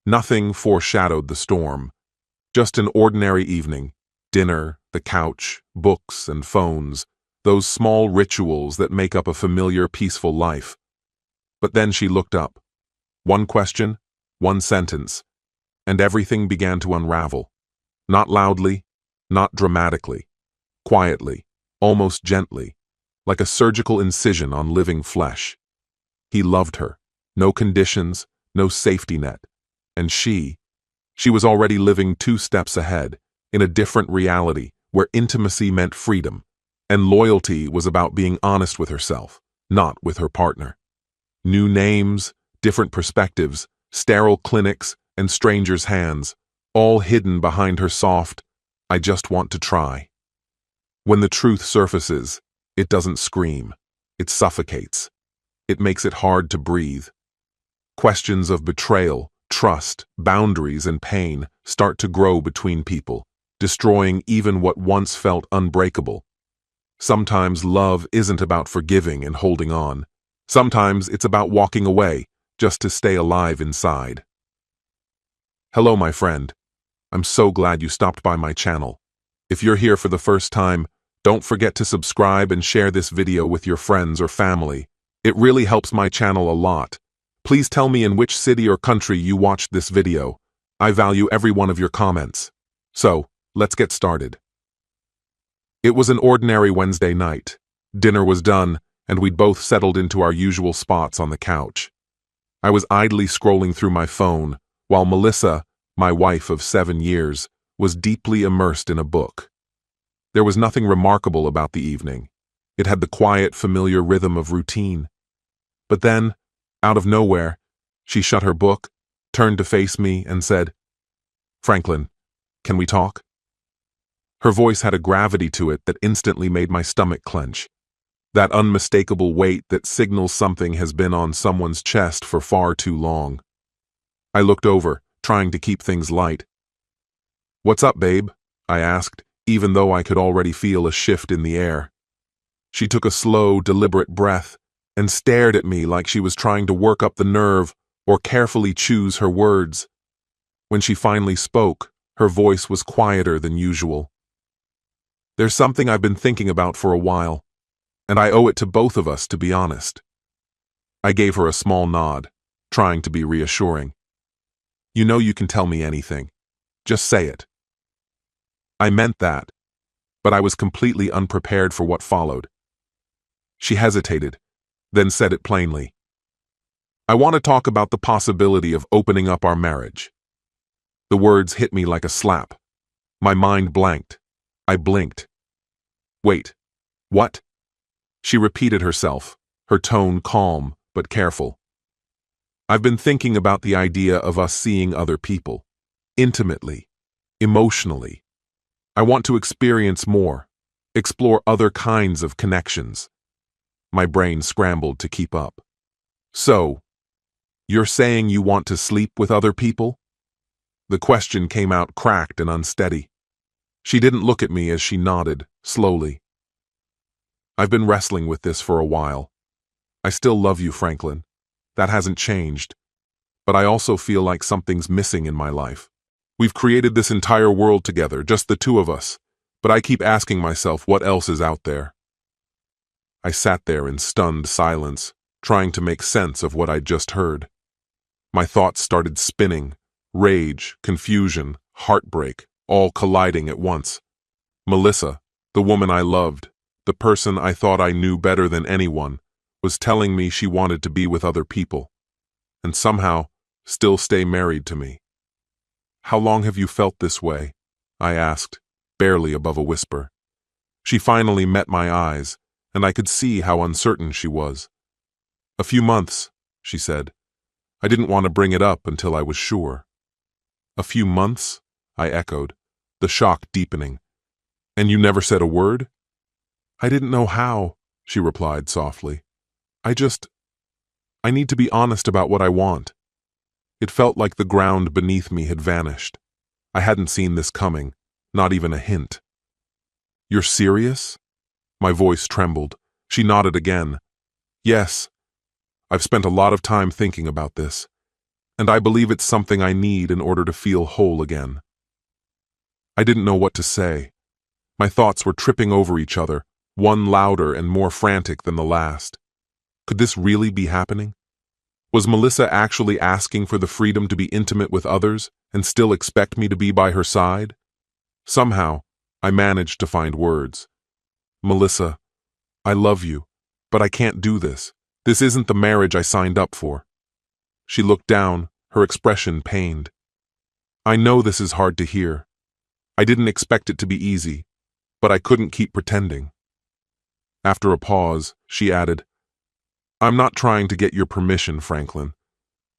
Nothing foreshadowed the storm. Just an ordinary evening. Dinner, the couch, books, and phones. Those small rituals that make up a familiar, peaceful life. But then she looked up. One question, one sentence, and everything began to unravel. Not loudly, not dramatically. Quietly, almost gently, like a surgical incision on living flesh. He loved her. No conditions, no safety net. And she was already living 2 steps ahead, in a different reality where intimacy meant freedom, and loyalty was about being honest with herself, not with her partner. New names, different perspectives, sterile clinics, and strangers' hands, all hidden behind her soft, "I just want to try." When the truth surfaces, it doesn't scream, it suffocates. It makes it hard to breathe. Questions of betrayal, trust, boundaries, and pain start to grow between people, destroying even what once felt unbreakable. Sometimes love isn't about forgiving and holding on. Sometimes it's about walking away, just to stay alive inside. Hello, my friend. I'm so glad you stopped by my channel. If you're here for the first time, don't forget to subscribe and share this video with your friends or family. It really helps my channel a lot. Please tell me in which city or country you watched this video. I value every one of your comments. So, let's get started. It was an ordinary Wednesday night. Dinner was done, and we'd both settled into our usual spots on the couch. I was idly scrolling through my phone, while Melissa, my wife of 7 years, was deeply immersed in a book. There was nothing remarkable about the evening. It had the quiet, familiar rhythm of routine. But then, out of nowhere, she shut her book, turned to face me, and said, "Franklin, can we talk?" Her voice had a gravity to it that instantly made my stomach clench. That unmistakable weight that signals something has been on someone's chest for far too long. I looked over, trying to keep things light. "What's up, babe?" I asked, even though I could already feel a shift in the air. She took a slow, deliberate breath and stared at me like she was trying to work up the nerve or carefully choose her words. When she finally spoke, her voice was quieter than usual. "There's something I've been thinking about for a while, and I owe it to both of us to be honest." I gave her a small nod, trying to be reassuring. "You know you can tell me anything. Just say it." I meant that, but I was completely unprepared for what followed. She hesitated, then said it plainly. "I want to talk about the possibility of opening up our marriage." The words hit me like a slap. My mind blanked. I blinked. "Wait, what?" She repeated herself, her tone calm but careful. "I've been thinking about the idea of us seeing other people, intimately, emotionally. I want to experience more, explore other kinds of connections." My brain scrambled to keep up. "So, you're saying you want to sleep with other people?" The question came out cracked and unsteady. She didn't look at me as she nodded, slowly. "I've been wrestling with this for a while. I still love you, Franklin. That hasn't changed. But I also feel like something's missing in my life. We've created this entire world together, just the two of us, but I keep asking myself what else is out there." I sat there in stunned silence, trying to make sense of what I'd just heard. My thoughts started spinning, rage, confusion, heartbreak, all colliding at once. Melissa, the woman I loved, the person I thought I knew better than anyone, was telling me she wanted to be with other people, and somehow still stay married to me. "How long have you felt this way?" I asked, barely above a whisper. She finally met my eyes, and I could see how uncertain she was. "A few months," she said. "I didn't want to bring it up until I was sure." "A few months?" I echoed, the shock deepening. "And you never said a word?" "I didn't know how," she replied softly. I need to be honest about what I want." It felt like the ground beneath me had vanished. I hadn't seen this coming, not even a hint. "You're serious?" My voice trembled. She nodded again. "Yes. I've spent a lot of time thinking about this. and I believe it's something I need in order to feel whole again." I didn't know what to say. My thoughts were tripping over each other, one louder and more frantic than the last. Could this really be happening? Was Melissa actually asking for the freedom to be intimate with others and still expect me to be by her side? Somehow, I managed to find words. "Melissa, I love you, but I can't do this. This isn't the marriage I signed up for." She looked down, her expression pained. "I know this is hard to hear. I didn't expect it to be easy, but I couldn't keep pretending." After a pause, she added, "I'm not trying to get your permission, Franklin,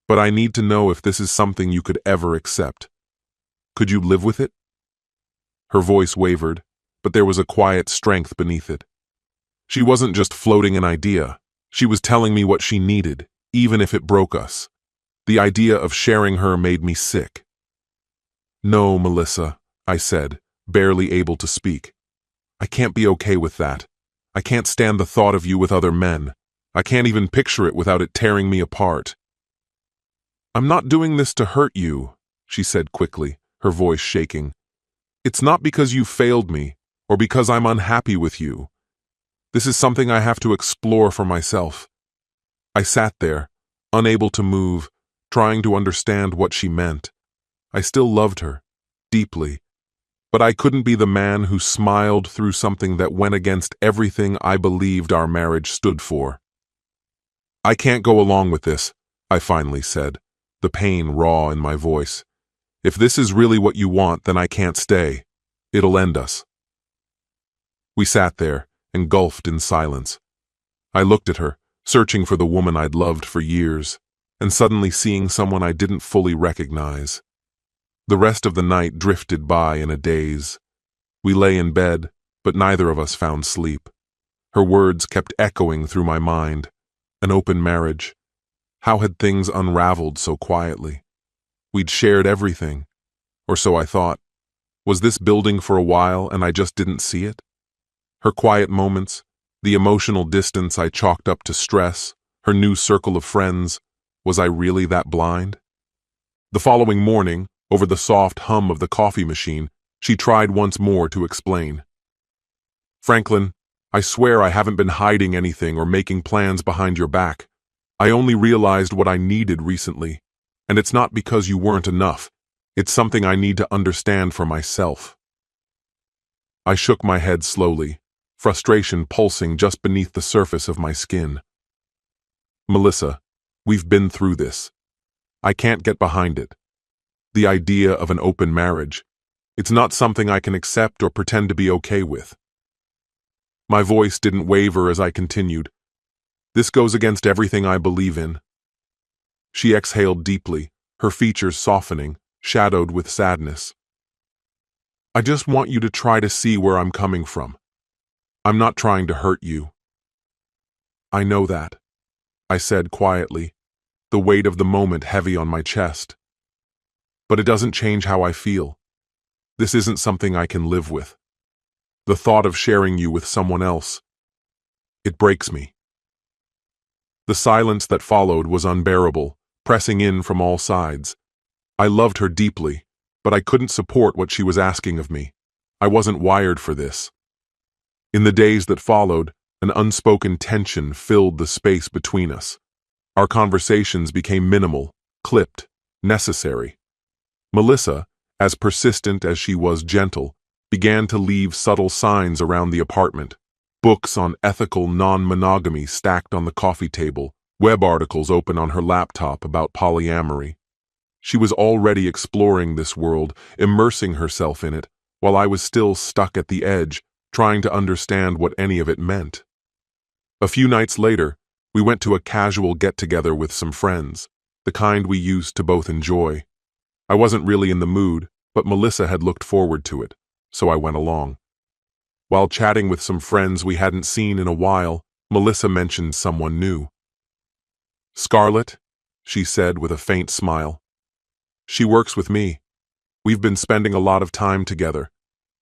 but I need to know if this is something you could ever accept. Could you live with it?" Her voice wavered, but there was a quiet strength beneath it. She wasn't just floating an idea. She was telling me what she needed, even if it broke us. The idea of sharing her made me sick. "No, Melissa," I said, barely able to speak. "I can't be okay with that. I can't stand the thought of you with other men. I can't even picture it without it tearing me apart." "I'm not doing this to hurt you," she said quickly, her voice shaking. "It's not because you failed me, or because I'm unhappy with you. This is something I have to explore for myself." I sat there, unable to move, trying to understand what she meant. I still loved her, deeply, but I couldn't be the man who smiled through something that went against everything I believed our marriage stood for. "I can't go along with this," I finally said, the pain raw in my voice. "If this is really what you want, then I can't stay. It'll end us." We sat there, engulfed in silence. I looked at her, searching for the woman I'd loved for years, and suddenly seeing someone I didn't fully recognize. The rest of the night drifted by in a daze. We lay in bed, but neither of us found sleep. Her words kept echoing through my mind. An open marriage. How had things unraveled so quietly? We'd shared everything, or so I thought. Was this building for a while and I just didn't see it? Her quiet moments, the emotional distance I chalked up to stress, her new circle of friends, was I really that blind? The following morning, over the soft hum of the coffee machine, she tried once more to explain. "Franklin, I swear I haven't been hiding anything or making plans behind your back. I only realized what I needed recently, and it's not because you weren't enough. It's something I need to understand for myself." I shook my head slowly, frustration pulsing just beneath the surface of my skin. "Melissa, we've been through this. I can't get behind it. The idea of an open marriage, it's not something I can accept or pretend to be okay with." My voice didn't waver as I continued. "This goes against everything I believe in." She exhaled deeply, her features softening, shadowed with sadness. "I just want you to try to see where I'm coming from. I'm not trying to hurt you." "I know that," I said quietly, the weight of the moment heavy on my chest. "But it doesn't change how I feel. This isn't something I can live with. The thought of sharing you with someone else, it breaks me." The silence that followed was unbearable, pressing in from all sides. I loved her deeply, but I couldn't support what she was asking of me. I wasn't wired for this. In the days that followed, an unspoken tension filled the space between us. Our conversations became minimal, clipped, necessary. Melissa, as persistent as she was gentle, began to leave subtle signs around the apartment. Books on ethical non-monogamy stacked on the coffee table, web articles open on her laptop about polyamory. She was already exploring this world, immersing herself in it, while I was still stuck at the edge, trying to understand what any of it meant. A few nights later, we went to a casual get-together with some friends, the kind we used to both enjoy. I wasn't really in the mood, but Melissa had looked forward to it, so I went along. While chatting with some friends we hadn't seen in a while, Melissa mentioned someone new. "Scarlett," she said with a faint smile. "She works with me. We've been spending a lot of time together.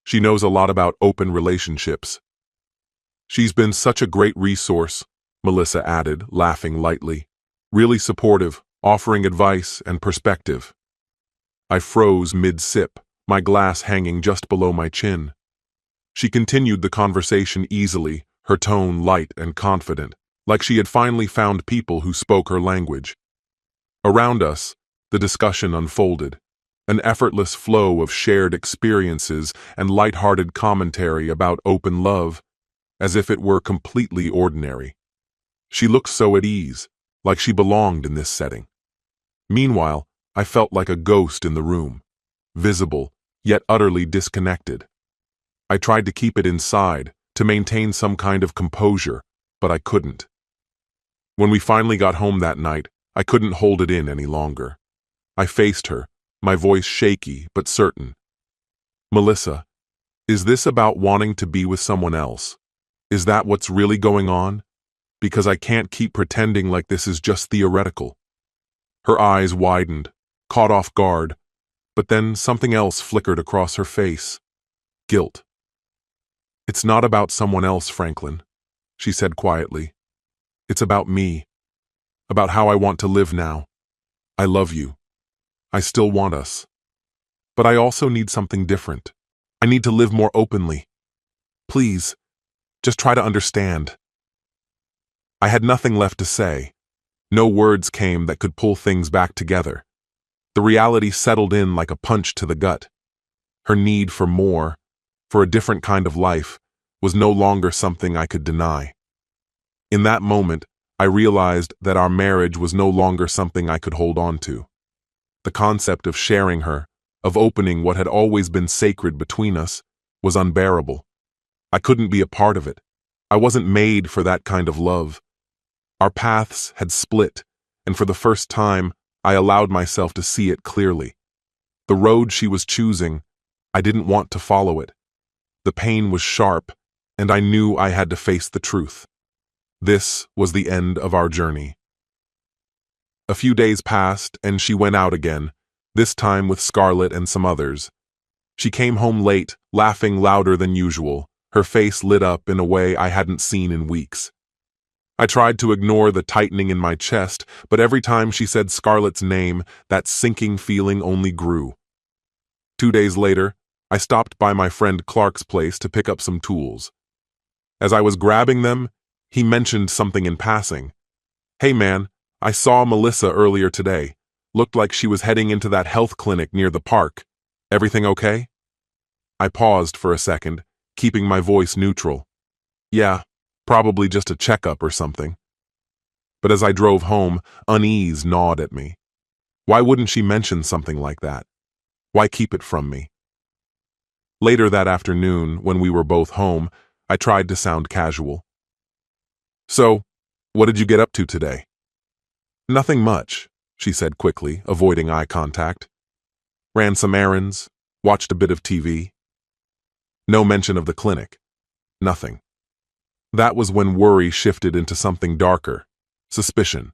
She knows a lot about open relationships." "She's been such a great resource," Melissa added, laughing lightly. "Really supportive, offering advice and perspective. I froze mid-sip, my glass hanging just below my chin. She continued the conversation easily, her tone light and confident, like she had finally found people who spoke her language. Around us, the discussion unfolded, an effortless flow of shared experiences and light-hearted commentary about open love, as if it were completely ordinary. She looked so at ease, like she belonged in this setting. Meanwhile, I felt like a ghost in the room, visible, yet utterly disconnected. I tried to keep it inside, to maintain some kind of composure, but I couldn't. When we finally got home that night, I couldn't hold it in any longer. I faced her, my voice shaky but certain. "Melissa, is this about wanting to be with someone else? Is that what's really going on? Because I can't keep pretending like this is just theoretical." Her eyes widened, caught off guard, but then something else flickered across her face. Guilt. "It's not about someone else, Franklin," she said quietly. "It's about me. About how I want to live now. I love you. I still want us. But I also need something different. I need to live more openly. Please, just try to understand." I had nothing left to say. No words came that could pull things back together. The reality settled in like a punch to the gut. Her need for more, for a different kind of life, was no longer something I could deny. In that moment, I realized that our marriage was no longer something I could hold on to. The concept of sharing her, of opening what had always been sacred between us, was unbearable. I couldn't be a part of it. I wasn't made for that kind of love. Our paths had split, and for the first time, I allowed myself to see it clearly. The road she was choosing, I didn't want to follow it. The pain was sharp, and I knew I had to face the truth. This was the end of our journey. A few days passed, and she went out again, this time with Scarlett and some others. She came home late, laughing louder than usual, her face lit up in a way I hadn't seen in weeks. I tried to ignore the tightening in my chest, but every time she said Scarlett's name, that sinking feeling only grew. 2 days later, I stopped by my friend Clark's place to pick up some tools. As I was grabbing them, he mentioned something in passing. "Hey man, I saw Melissa earlier today. Looked like she was heading into that health clinic near the park. Everything okay?" I paused for a second, keeping my voice neutral. "Yeah, probably just a checkup or something." But as I drove home, unease gnawed at me. Why wouldn't she mention something like that? Why keep it from me? Later that afternoon, when we were both home, I tried to sound casual. "So, what did you get up to today?" "Nothing much," she said quickly, avoiding eye contact. "Ran some errands, watched a bit of TV." No mention of the clinic. Nothing. That was when worry shifted into something darker, suspicion.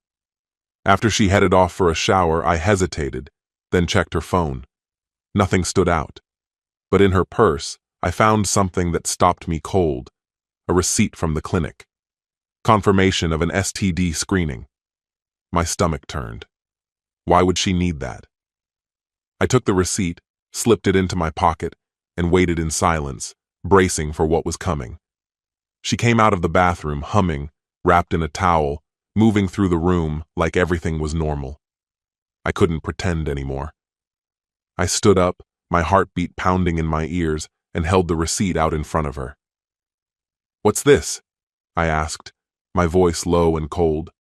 After she headed off for a shower, I hesitated, then checked her phone. Nothing stood out. But in her purse, I found something that stopped me cold. A receipt from the clinic. Confirmation of an STD screening. My stomach turned. Why would she need that? I took the receipt, slipped it into my pocket, and waited in silence, bracing for what was coming. She came out of the bathroom, humming, wrapped in a towel, moving through the room like everything was normal. I couldn't pretend anymore. I stood up, my heartbeat pounding in my ears, and held the receipt out in front of her. "What's this?" I asked, my voice low and cold.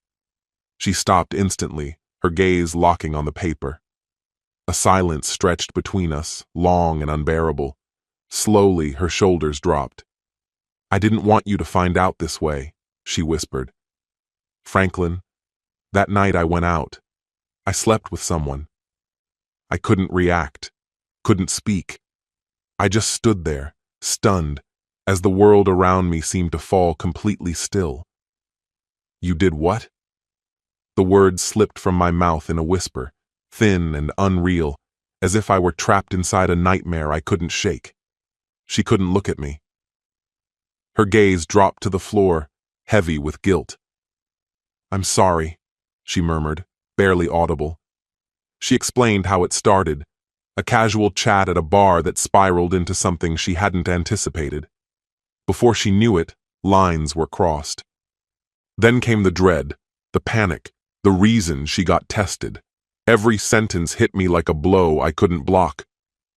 She stopped instantly, her gaze locking on the paper. A silence stretched between us, long and unbearable. Slowly, her shoulders dropped. "I didn't want you to find out this way," she whispered. "Franklin, that night I went out. I slept with someone. I couldn't react, couldn't speak. I just stood there, stunned, as the world around me seemed to fall completely still." "You did what?" The words slipped from my mouth in a whisper, thin and unreal, as if I were trapped inside a nightmare I couldn't shake. She couldn't look at me. Her gaze dropped to the floor, heavy with guilt. "I'm sorry," she murmured, barely audible. She explained how it started, a casual chat at a bar that spiraled into something she hadn't anticipated. Before she knew it, lines were crossed. Then came the dread, the panic, the reason she got tested. Every sentence hit me like a blow I couldn't block.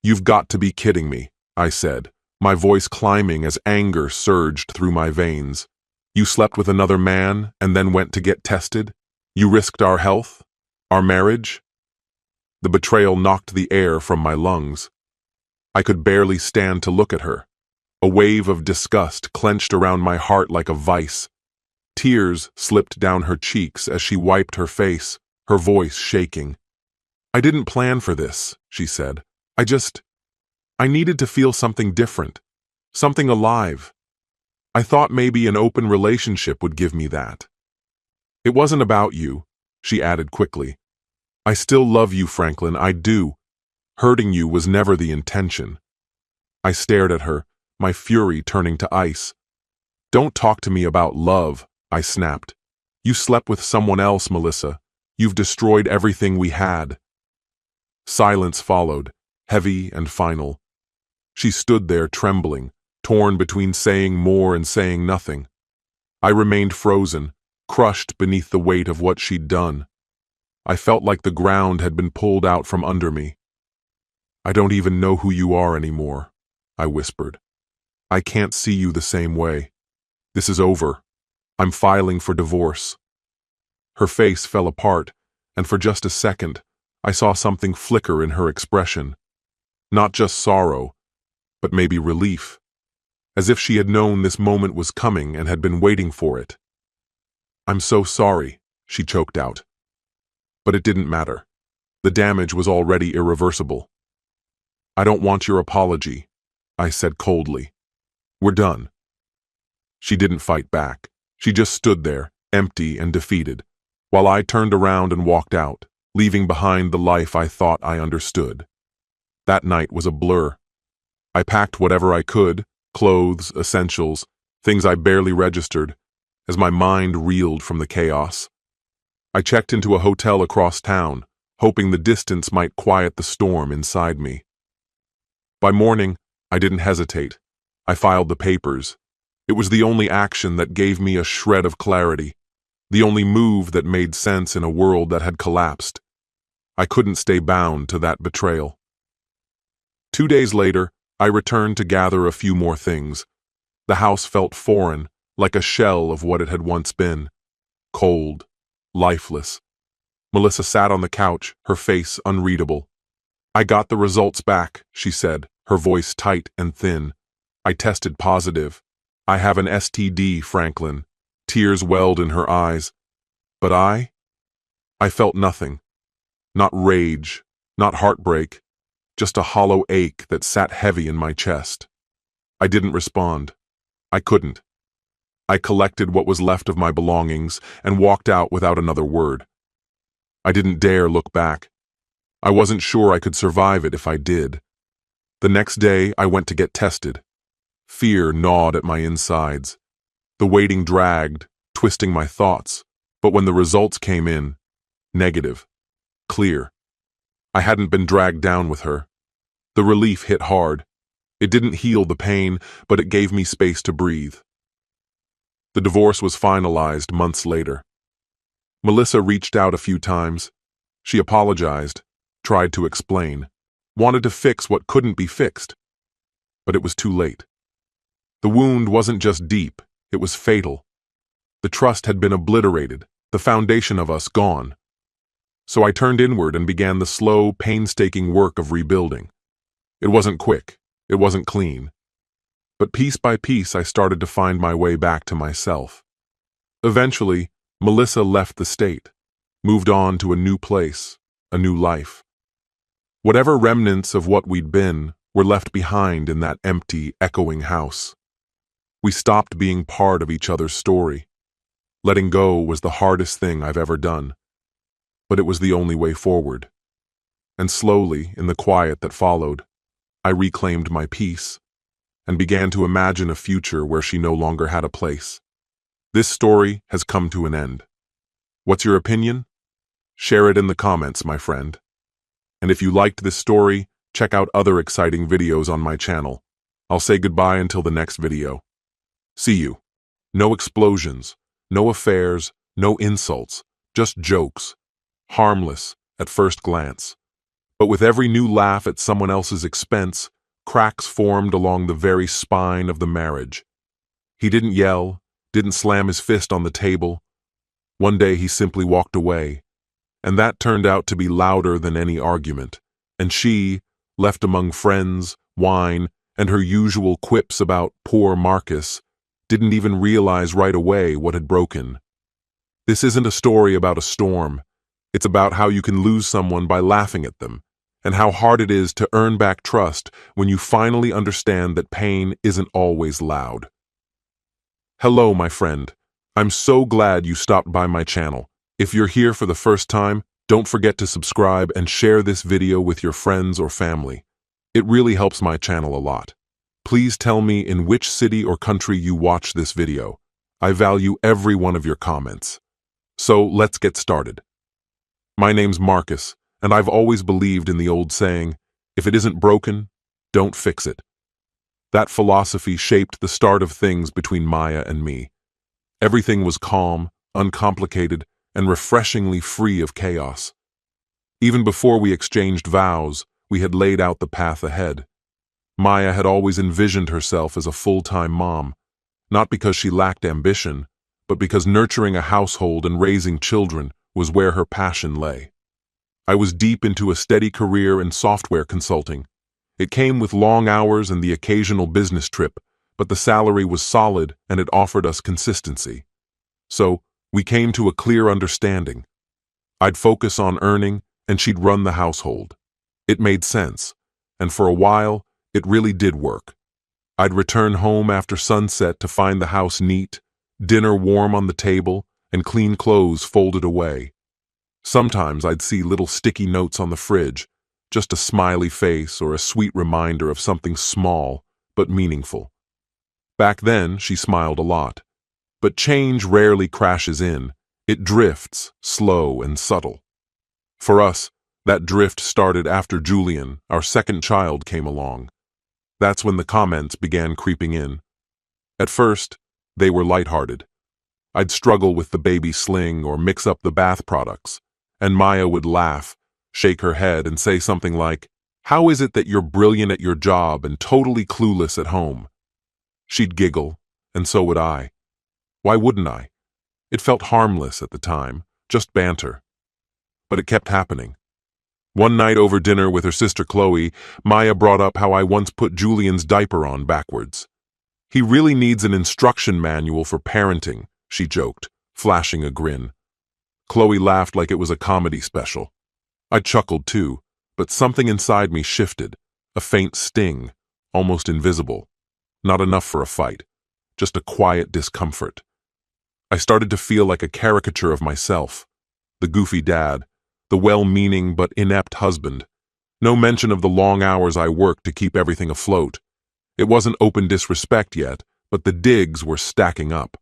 "You've got to be kidding me," I said, my voice climbing as anger surged through my veins. "You slept with another man and then went to get tested? You risked our health? Our marriage?" The betrayal knocked the air from my lungs. I could barely stand to look at her. A wave of disgust clenched around my heart like a vice. Tears slipped down her cheeks as she wiped her face, her voice shaking. "I didn't plan for this," she said. I needed to feel something different, something alive. I thought maybe an open relationship would give me that." "It wasn't about you," she added quickly. "I still love you, Franklin, I do. Hurting you was never the intention." I stared at her, my fury turning to ice. "Don't talk to me about love," I snapped. "You slept with someone else, Melissa. You've destroyed everything we had." Silence followed, heavy and final. She stood there trembling, torn between saying more and saying nothing. I remained frozen, crushed beneath the weight of what she'd done. I felt like the ground had been pulled out from under me. "I don't even know who you are anymore," I whispered. "I can't see you the same way. This is over. I'm filing for divorce." Her face fell apart, and for just a second, I saw something flicker in her expression. Not just sorrow, but maybe relief, as if she had known this moment was coming and had been waiting for it. "I'm so sorry," she choked out. But it didn't matter. The damage was already irreversible. "I don't want your apology," I said coldly. "We're done." She didn't fight back. She just stood there, empty and defeated, while I turned around and walked out, leaving behind the life I thought I understood. That night was a blur. I packed whatever I could, clothes, essentials, things I barely registered, as my mind reeled from the chaos. I checked into a hotel across town, hoping the distance might quiet the storm inside me. By morning, I didn't hesitate. I filed the papers. It was the only action that gave me a shred of clarity, the only move that made sense in a world that had collapsed. I couldn't stay bound to that betrayal. 2 days later, I returned to gather a few more things. The house felt foreign, like a shell of what it had once been. Cold, lifeless. Melissa sat on the couch, her face unreadable. "I got the results back," she said, her voice tight and thin. "I tested positive. I have an STD, Franklin." Tears welled in her eyes. But I felt nothing. Not rage, not heartbreak, just a hollow ache that sat heavy in my chest. I didn't respond. I couldn't. I collected what was left of my belongings and walked out without another word. I didn't dare look back. I wasn't sure I could survive it if I did. The next day, I went to get tested. Fear gnawed at my insides. The waiting dragged, twisting my thoughts, but when the results came in, negative, clear. I hadn't been dragged down with her. The relief hit hard. It didn't heal the pain, but it gave me space to breathe. The divorce was finalized months later. Melissa reached out a few times. She apologized, tried to explain, wanted to fix what couldn't be fixed. But it was too late. The wound wasn't just deep, it was fatal. The trust had been obliterated, the foundation of us gone. So I turned inward and began the slow, painstaking work of rebuilding. It wasn't quick, it wasn't clean. But piece by piece I started to find my way back to myself. Eventually, Melissa left the state, moved on to a new place, a new life. Whatever remnants of what we'd been were left behind in that empty, echoing house. We stopped being part of each other's story. Letting go was the hardest thing I've ever done. But it was the only way forward. And slowly, in the quiet that followed, I reclaimed my peace and began to imagine a future where she no longer had a place. This story has come to an end. What's your opinion? Share it in the comments, my friend. And if you liked this story, check out other exciting videos on my channel. I'll say goodbye until the next video. See you. No explosions, no affairs, no insults, just jokes. Harmless at first glance. But with every new laugh at someone else's expense, cracks formed along the very spine of the marriage. He didn't yell, didn't slam his fist on the table. One day he simply walked away, and that turned out to be louder than any argument. And she, left among friends, wine, and her usual quips about poor Marcus, didn't even realize right away what had broken. This isn't a story about a storm. It's about how you can lose someone by laughing at them, and how hard it is to earn back trust when you finally understand that pain isn't always loud. Hello, my friend. I'm so glad you stopped by my channel. If you're here for the first time, don't forget to subscribe and share this video with your friends or family. It really helps my channel a lot. Please tell me in which city or country you watch this video. I value every one of your comments. So let's get started. My name's Marcus, and I've always believed in the old saying, if it isn't broken, don't fix it. That philosophy shaped the start of things between Maya and me. Everything was calm, uncomplicated, and refreshingly free of chaos. Even before we exchanged vows, we had laid out the path ahead. Maya had always envisioned herself as a full-time mom, not because she lacked ambition, but because nurturing a household and raising children was where her passion lay. I was deep into a steady career in software consulting. It came with long hours and the occasional business trip, but the salary was solid and it offered us consistency. So, we came to a clear understanding. I'd focus on earning, and she'd run the household. It made sense, and for a while, it really did work. I'd return home after sunset to find the house neat, dinner warm on the table, and clean clothes folded away. Sometimes I'd see little sticky notes on the fridge, just a smiley face or a sweet reminder of something small but meaningful. Back then, she smiled a lot. But change rarely crashes in. It drifts, slow and subtle. For us, that drift started after Julian, our second child, came along. That's when the comments began creeping in. At first, they were lighthearted. I'd struggle with the baby sling or mix up the bath products, and Maya would laugh, shake her head, and say something like, "How is it that you're brilliant at your job and totally clueless at home?" She'd giggle, and so would I. Why wouldn't I? It felt harmless at the time, just banter. But it kept happening. One night over dinner with her sister Chloe, Maya brought up how I once put Julian's diaper on backwards. "He really needs an instruction manual for parenting," she joked, flashing a grin. Chloe laughed like it was a comedy special. I chuckled too, but something inside me shifted, a faint sting, almost invisible. Not enough for a fight, just a quiet discomfort. I started to feel like a caricature of myself, the goofy dad, the well-meaning but inept husband. No mention of the long hours I worked to keep everything afloat. It wasn't open disrespect yet, but the digs were stacking up.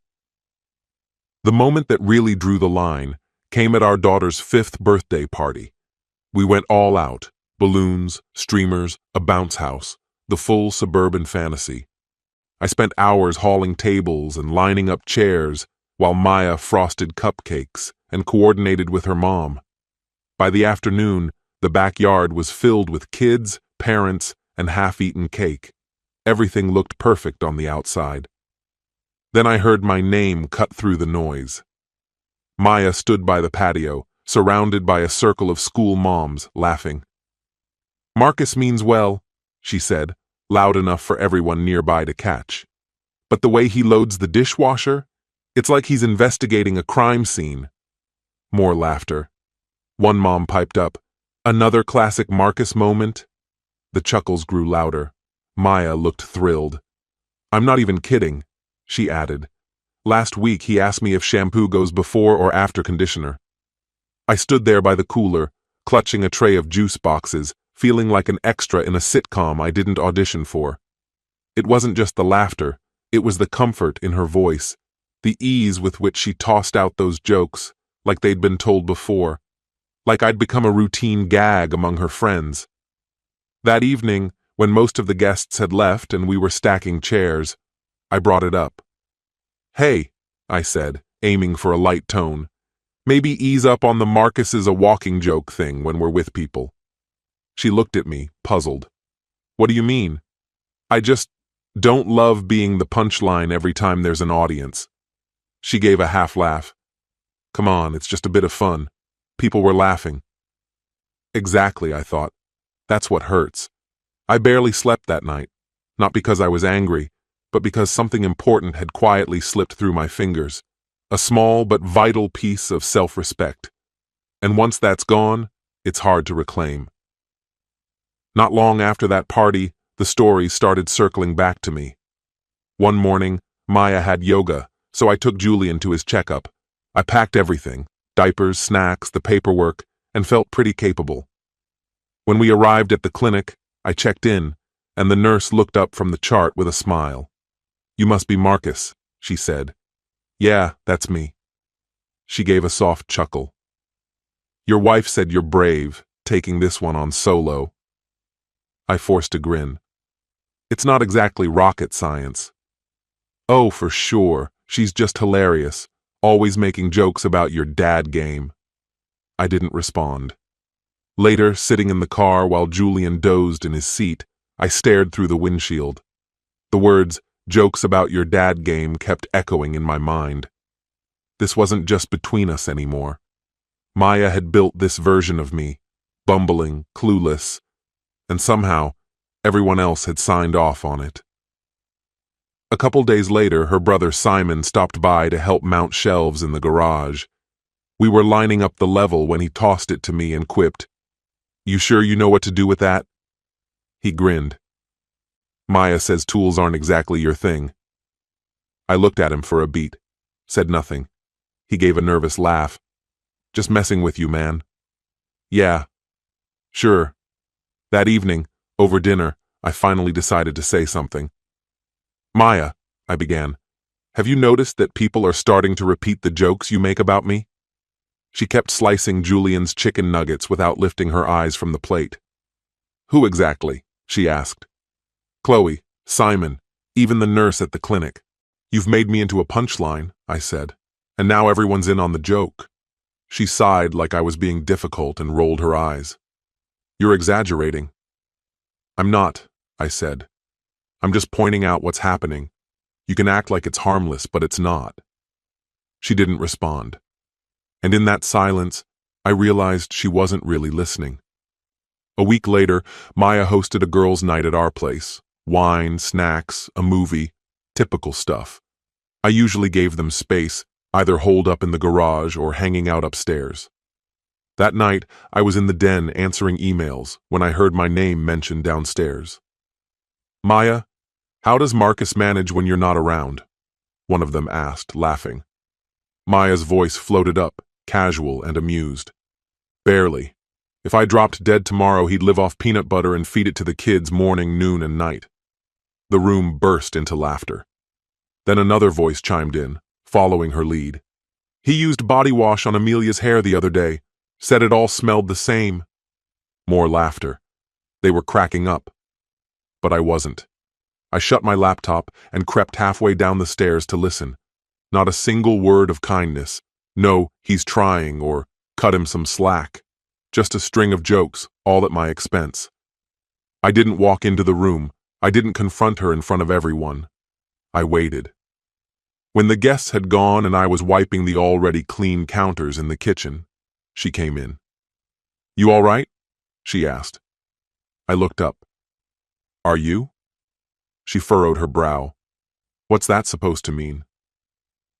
The moment that really drew the line came at our daughter's 5th birthday party. We went all out, balloons, streamers, a bounce house, the full suburban fantasy. I spent hours hauling tables and lining up chairs, while Maya frosted cupcakes and coordinated with her mom. By the afternoon, the backyard was filled with kids, parents, and half-eaten cake. Everything looked perfect on the outside. Then I heard my name cut through the noise. Maya stood by the patio, surrounded by a circle of school moms, laughing. "Marcus means well," she said, loud enough for everyone nearby to catch. "But the way he loads the dishwasher, it's like he's investigating a crime scene." More laughter. One mom piped up, "Another classic Marcus moment?" The chuckles grew louder. Maya looked thrilled. "I'm not even kidding," she added. "Last week he asked me if shampoo goes before or after conditioner." I stood there by the cooler, clutching a tray of juice boxes, feeling like an extra in a sitcom I didn't audition for. It wasn't just the laughter, it was the comfort in her voice, the ease with which she tossed out those jokes, like they'd been told before. like I'd become a routine gag among her friends. That evening, when most of the guests had left and we were stacking chairs, I brought it up. "Hey," I said, aiming for a light tone, "maybe ease up on the Marcus is a walking joke thing when we're with people." She looked at me, puzzled. "What do you mean?" "I just don't love being the punchline every time there's an audience." She gave a half laugh. "Come on, it's just a bit of fun." People were laughing. Exactly, I thought. That's what hurts. I barely slept that night, not because I was angry, but because something important had quietly slipped through my fingers, a small but vital piece of self-respect. And once that's gone, it's hard to reclaim. Not long after that party, the stories started circling back to me. One morning, Maya had yoga, so I took Julian to his checkup. I packed everything, diapers, snacks, the paperwork, and felt pretty capable. When we arrived at the clinic, I checked in, and the nurse looked up from the chart with a smile. "You must be Marcus," she said. "Yeah, that's me." She gave a soft chuckle. "Your wife said you're brave, taking this one on solo." I forced a grin. "It's not exactly rocket science." "Oh, for sure, she's just hilarious, always making jokes about your dad game." I didn't respond. Later, sitting in the car while Julian dozed in his seat, I stared through the windshield. The words, "jokes about your dad game," kept echoing in my mind. This wasn't just between us anymore. Maya had built this version of me, bumbling, clueless, and somehow, everyone else had signed off on it. A couple days later, her brother Simon stopped by to help mount shelves in the garage. We were lining up the level when he tossed it to me and quipped, "You sure you know what to do with that?" He grinned. "Maya says tools aren't exactly your thing." I looked at him for a beat, said nothing. He gave a nervous laugh. "Just messing with you, man." "Yeah, sure." That evening, over dinner, I finally decided to say something. "Maya," I began, "have you noticed that people are starting to repeat the jokes you make about me?" She kept slicing Julian's chicken nuggets without lifting her eyes from the plate. "Who exactly?" she asked. "Chloe, Simon, even the nurse at the clinic. You've made me into a punchline," I said, "and now everyone's in on the joke." She sighed like I was being difficult and rolled her eyes. "You're exaggerating." "I'm not," I said. "I'm just pointing out what's happening. You can act like it's harmless, but it's not." She didn't respond. And in that silence, I realized she wasn't really listening. A week later, Maya hosted a girls' night at our place. Wine, snacks, a movie, typical stuff. I usually gave them space, either holed up in the garage or hanging out upstairs. That night, I was in the den answering emails when I heard my name mentioned downstairs. "Maya, how does Marcus manage when you're not around?" one of them asked, laughing. Maya's voice floated up, casual and amused. "Barely. If I dropped dead tomorrow, he'd live off peanut butter and feed it to the kids morning, noon, and night." The room burst into laughter. Then another voice chimed in, following her lead. "He used body wash on Amelia's hair the other day. Said it all smelled the same." More laughter. They were cracking up. But I wasn't. I shut my laptop and crept halfway down the stairs to listen. Not a single word of kindness. No, "he's trying," or "cut him some slack." Just a string of jokes, all at my expense. I didn't walk into the room. I didn't confront her in front of everyone. I waited. When the guests had gone and I was wiping the already clean counters in the kitchen, she came in. "You all right?" she asked. I looked up. "Are you?" She furrowed her brow. "What's that supposed to mean?"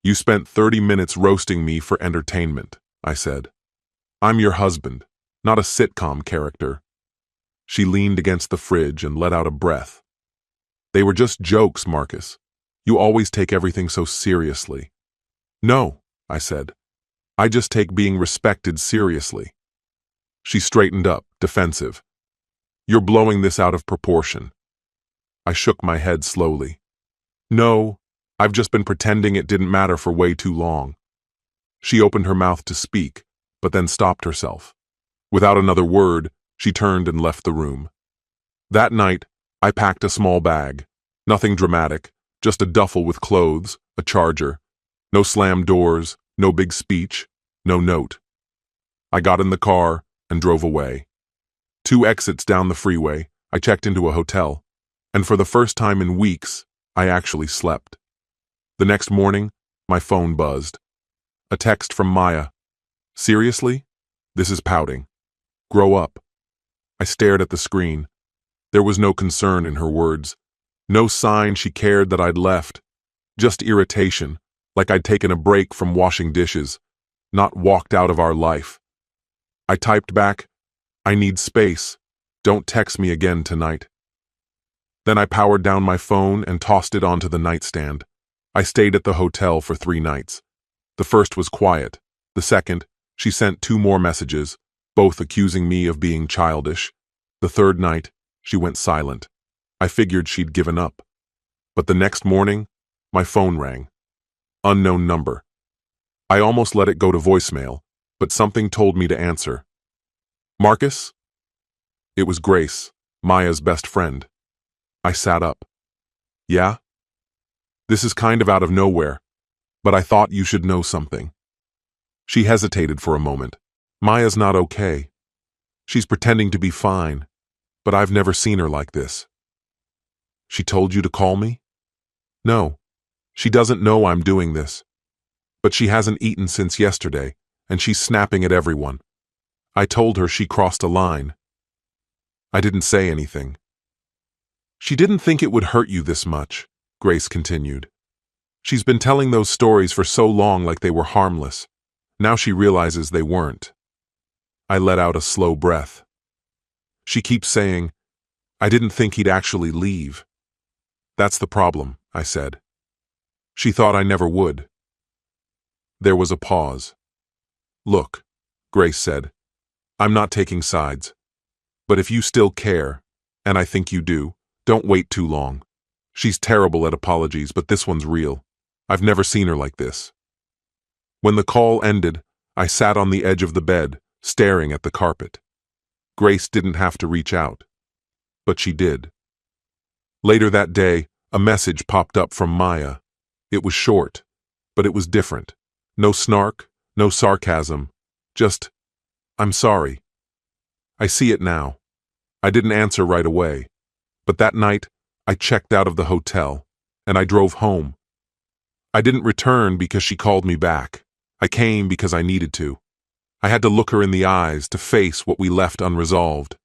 "You spent 30 minutes roasting me for entertainment," I said. "I'm your husband, not a sitcom character." She leaned against the fridge and let out a breath. "They were just jokes, Marcus. You always take everything so seriously." "No," I said. "I just take being respected seriously." She straightened up, defensive. "You're blowing this out of proportion." I shook my head slowly. "No, I've just been pretending it didn't matter for way too long." She opened her mouth to speak, but then stopped herself. Without another word, she turned and left the room. That night, I packed a small bag. Nothing dramatic, just a duffel with clothes, a charger. No slammed doors, no big speech, no note. I got in the car and drove away. 2 exits down the freeway, I checked into a hotel, and for the first time in weeks, I actually slept. The next morning, my phone buzzed. A text from Maya. Seriously? This is pouting. Grow up. I stared at the screen. There was no concern in her words. No sign she cared that I'd left. Just irritation, like I'd taken a break from washing dishes, not walked out of our life. I typed back, I need space. Don't text me again tonight. Then I powered down my phone and tossed it onto the nightstand. I stayed at the hotel for 3 nights. The first was quiet. The second, she sent 2 more messages, both accusing me of being childish. The third night, she went silent. I figured she'd given up. But the next morning, my phone rang. Unknown number. I almost let it go to voicemail, but something told me to answer. Marcus? It was Grace, Maya's best friend. I sat up. Yeah? This is kind of out of nowhere, but I thought you should know something. She hesitated for a moment. Maya's not okay. She's pretending to be fine, but I've never seen her like this. She told you to call me? No, she doesn't know I'm doing this. But she hasn't eaten since yesterday, and she's snapping at everyone. I told her she crossed a line. I didn't say anything. She didn't think it would hurt you this much, Grace continued. She's been telling those stories for so long like they were harmless. Now she realizes they weren't. I let out a slow breath. She keeps saying, I didn't think he'd actually leave. That's the problem, I said. She thought I never would. There was a pause. Look, Grace said, I'm not taking sides. But if you still care, and I think you do, don't wait too long. She's terrible at apologies, but this one's real. I've never seen her like this. When the call ended, I sat on the edge of the bed, staring at the carpet. Grace didn't have to reach out. But she did. Later that day, a message popped up from Maya. It was short, but it was different. No snark, no sarcasm, just, I'm sorry. I see it now. I didn't answer right away, but that night, I checked out of the hotel, and I drove home. I didn't return because she called me back. I came because I needed to. I had to look her in the eyes to face what we left unresolved.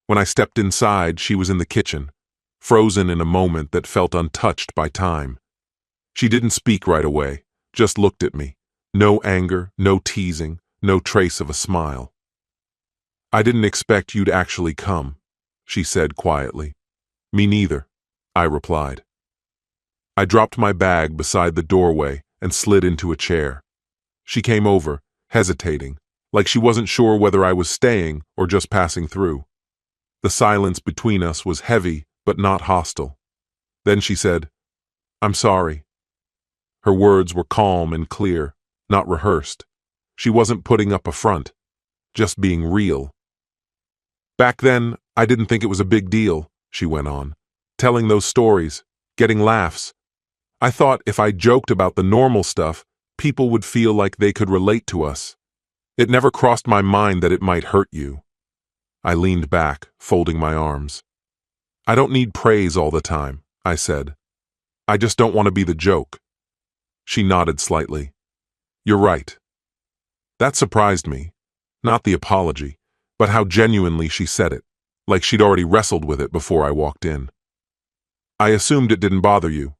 When I stepped inside, she was in the kitchen, frozen in a moment that felt untouched by time. She didn't speak right away, just looked at me. No anger, no teasing, no trace of a smile. I didn't expect you'd actually come, she said quietly. Me neither, I replied. I dropped my bag beside the doorway and slid into a chair. She came over, hesitating, like she wasn't sure whether I was staying or just passing through. The silence between us was heavy but not hostile. Then she said, I'm sorry. Her words were calm and clear, not rehearsed. She wasn't putting up a front, just being real. Back then, I didn't think it was a big deal, she went on, telling those stories, getting laughs. I thought if I joked about the normal stuff, people would feel like they could relate to us. It never crossed my mind that it might hurt you. I leaned back, folding my arms. I don't need praise all the time, I said. I just don't want to be the joke. She nodded slightly. You're right. That surprised me. Not the apology, but how genuinely she said it, like she'd already wrestled with it before I walked in. I assumed it didn't bother you,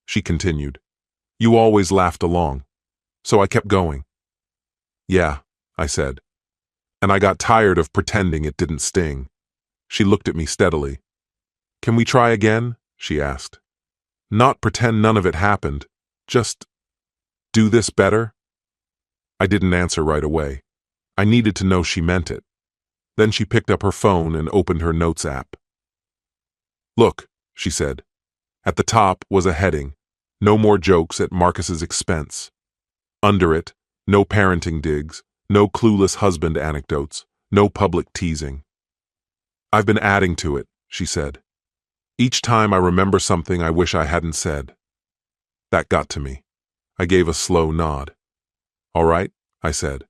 she continued. You always laughed along, so I kept going. Yeah, I said, and I got tired of pretending it didn't sting. She looked at me steadily. Can we try again? She asked. Not pretend none of it happened, just do this better? I didn't answer right away. I needed to know she meant it. Then she picked up her phone and opened her notes app. Look, she said. At the top was a heading, no more jokes at Marcus's expense. Under it, no parenting digs, no clueless husband anecdotes, no public teasing. "I've been adding to it," she said. "Each time I remember something I wish I hadn't said." That got to me. I gave a slow nod. "All right," I said.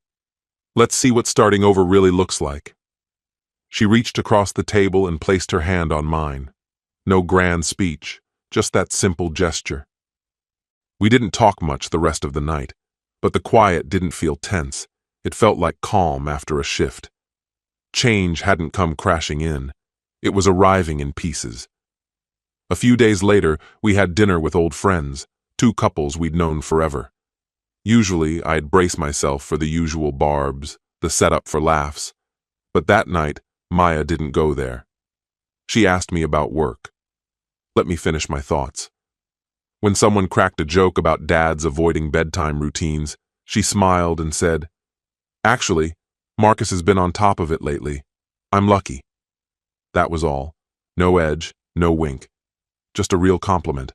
"Let's see what starting over really looks like." She reached across the table and placed her hand on mine. No grand speech, just that simple gesture. We didn't talk much the rest of the night, but the quiet didn't feel tense. It felt like calm after a shift. Change hadn't come crashing in. It was arriving in pieces. A few days later, we had dinner with old friends, two couples we'd known forever. Usually, I'd brace myself for the usual barbs, the setup for laughs. But that night, Maya didn't go there. She asked me about work. Let me finish my thoughts. When someone cracked a joke about dads avoiding bedtime routines, she smiled and said, "Actually, Marcus has been on top of it lately. I'm lucky." That was all. No edge, no wink. Just a real compliment.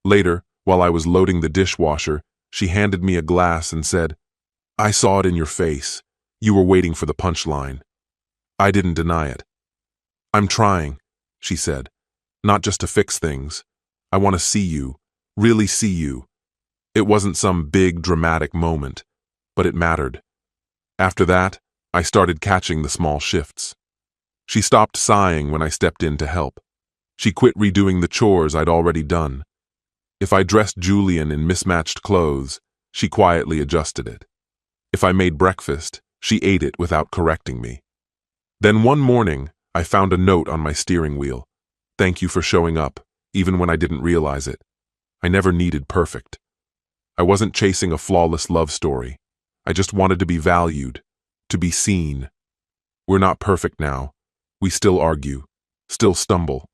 Later, while I was loading the dishwasher, she handed me a glass and said, "I saw it in your face. You were waiting for the punchline." I didn't deny it. "I'm trying," she said, "not just to fix things. I want to see you, really see you." It wasn't some big, dramatic moment, but it mattered. After that, I started catching the small shifts. She stopped sighing when I stepped in to help. She quit redoing the chores I'd already done. If I dressed Julian in mismatched clothes, she quietly adjusted it. If I made breakfast, she ate it without correcting me. Then one morning, I found a note on my steering wheel. "Thank you for showing up, even when I didn't realize it." I never needed perfect. I wasn't chasing a flawless love story. I just wanted to be valued, to be seen. We're not perfect now. We still argue, still stumble.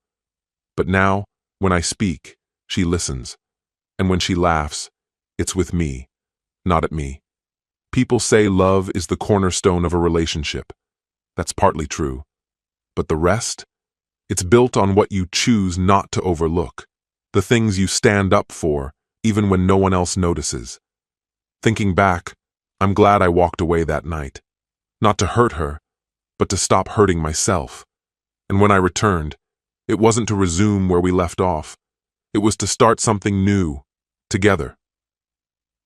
But now, when I speak, she listens. And when she laughs, it's with me, not at me. People say love is the cornerstone of a relationship. That's partly true. But the rest? It's built on what you choose not to overlook, the things you stand up for, even when no one else notices. Thinking back, I'm glad I walked away that night. Not to hurt her, but to stop hurting myself. And when I returned, it wasn't to resume where we left off. It was to start something new, together.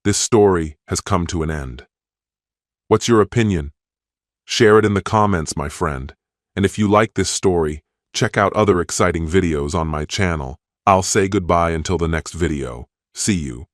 This story has come to an end. What's your opinion? Share it in the comments, my friend. And if you like this story, check out other exciting videos on my channel. I'll say goodbye until the next video. See you.